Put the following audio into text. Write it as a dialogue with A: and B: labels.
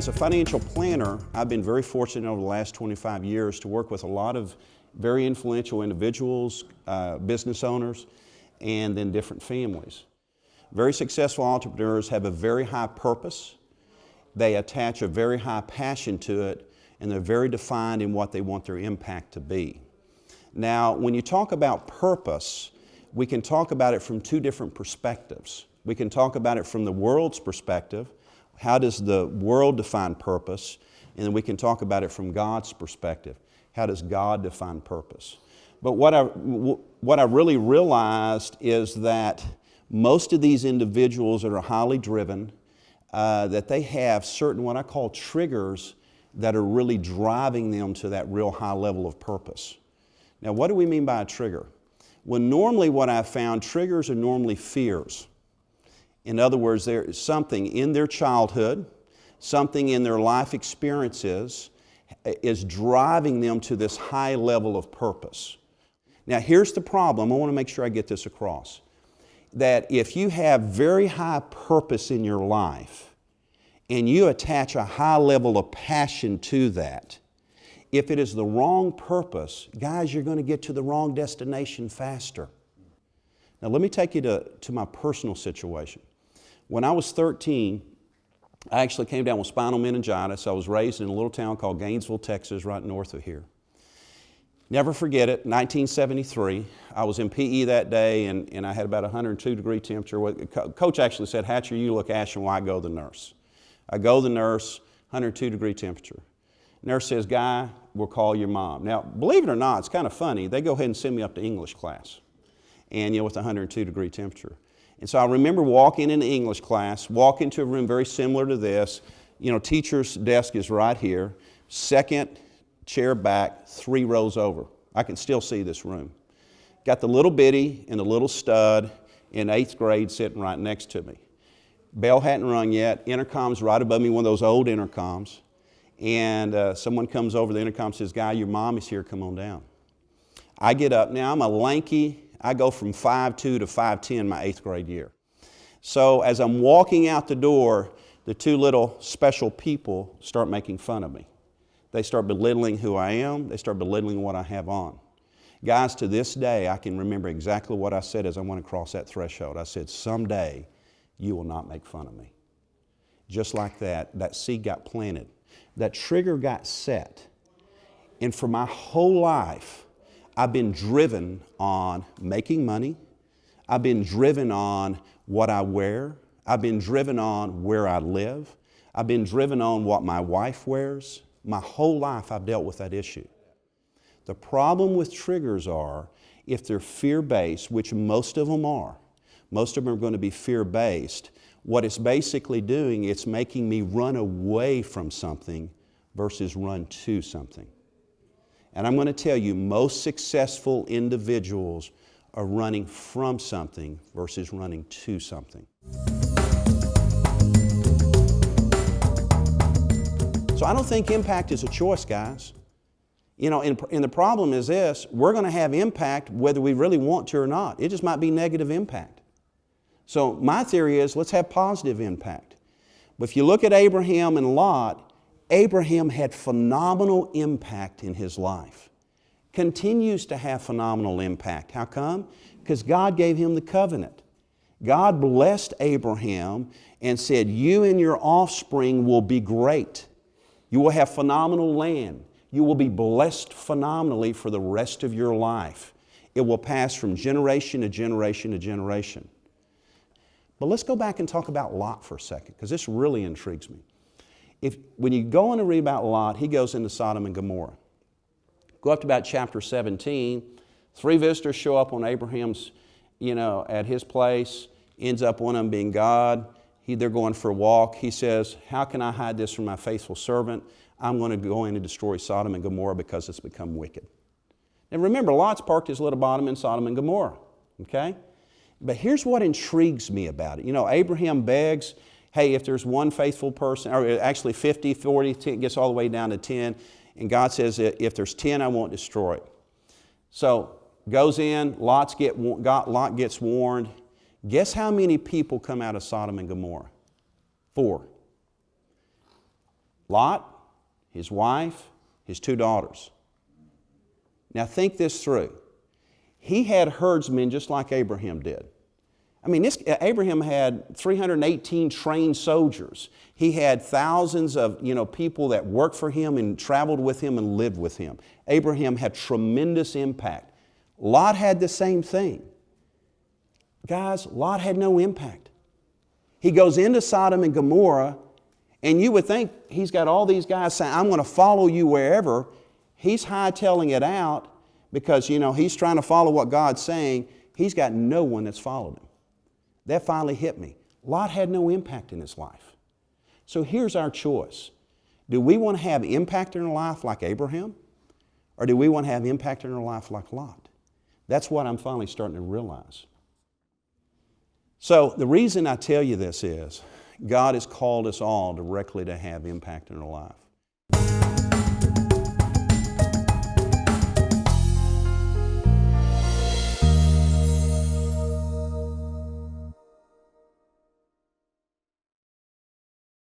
A: As a financial planner, I've been very fortunate over the last 25 years to work with a lot of very influential individuals, business owners, and then different families. Very successful entrepreneurs have a very high purpose. They attach a very high passion to it, and they're very defined in what they want their impact to be. Now, when you talk about purpose, we can talk about it from two different perspectives. We can talk about it from the world's perspective. How does the world define purpose? And then we can talk about it from God's perspective. How does God define purpose? But what I really realized is that most of these individuals that are highly driven, that they have certain what I call triggers that are really driving them to that real high level of purpose. Now, what do we mean by a trigger? Well, normally what I've found, triggers are normally fears. In other words, there is something in their childhood, something in their life experiences is driving them to this high level of purpose. Now, here's the problem. I want to make sure I get this across. That if you have very high purpose in your life and you attach a high level of passion to that, if it is the wrong purpose, guys, you're going to get to the wrong destination faster. Now, let me take you to my personal situation. When I was 13, I actually came down with spinal meningitis. I was raised in a little town called Gainesville, Texas, right north of here. Never forget it, 1973. I was in PE that day, and I had about 102-degree temperature. Coach actually said, "Hatcher, you look ashen white, go to the nurse." I go to the nurse, 102-degree temperature. Nurse says, "Guy, we'll call your mom." Now, believe it or not, it's kind of funny. They go ahead and send me up to English class, and with 102-degree temperature. And so I remember walking into English class, walk into a room very similar to this. Teacher's desk is right here. Second chair back, 3 rows over. I can still see this room. Got the little bitty and the little stud in 8th grade sitting right next to me. Bell hadn't rung yet. Intercom's right above me, one of those old intercoms. And someone comes over the intercom and says, "Guy, your mom is here, come on down." I get up. Now, I'm a lanky, I go from 5'2" to 5'10" my 8th grade year. So as I'm walking out the door, the 2 little special people start making fun of me. They start belittling who I am. They start belittling what I have on. Guys, to this day, I can remember exactly what I said as I went across that threshold. I said, "Someday you will not make fun of me." Just like that, that seed got planted. That trigger got set. And for my whole life, I've been driven on making money. I've been driven on what I wear. I've been driven on where I live. I've been driven on what my wife wears. My whole life I've dealt with that issue. The problem with triggers are, if they're fear-based, which most of them are going to be fear-based, what it's basically doing, it's making me run away from something versus run to something. And I'm going to tell you, most successful individuals are running from something versus running to something. So I don't think impact is a choice, guys. And the problem is this: we're going to have impact whether we really want to or not. It just might be negative impact. So my theory is, let's have positive impact. But if you look at Abraham and Lot, Abraham had phenomenal impact in his life. Continues to have phenomenal impact. How come? Because God gave him the covenant. God blessed Abraham and said, "You and your offspring will be great. You will have phenomenal land. You will be blessed phenomenally for the rest of your life. It will pass from generation to generation to generation." But let's go back and talk about Lot for a second, because this really intrigues me. When you go in and read about Lot, he goes into Sodom and Gomorrah. Go up to about chapter 17. 3 visitors show up on Abraham's, at his place. Ends up one of them being God. They're going for a walk. He says, "How can I hide this from my faithful servant? I'm going to go in and destroy Sodom and Gomorrah because it's become wicked." And remember, Lot's parked his little bottom in Sodom and Gomorrah. Okay? But here's what intrigues me about it. Abraham begs, hey, if there's one faithful person, or actually 50, 40, 10, gets all the way down to 10, and God says, if there's 10, I won't destroy it. So goes in, Lot gets warned. Guess how many people come out of Sodom and Gomorrah? 4. Lot, his wife, his 2 daughters. Now think this through. He had herdsmen just like Abraham did. I mean, Abraham had 318 trained soldiers. He had thousands of people that worked for him and traveled with him and lived with him. Abraham had tremendous impact. Lot had the same thing. Guys, Lot had no impact. He goes into Sodom and Gomorrah, and you would think he's got all these guys saying, I'm going to follow you wherever. He's hightailing it out because, he's trying to follow what God's saying. He's got no one that's followed him. That finally hit me. Lot had no impact in his life. So here's our choice. Do we want to have impact in our life like Abraham? Or do we want to have impact in our life like Lot? That's what I'm finally starting to realize. So the reason I tell you this is God has called us all directly to have impact in our life.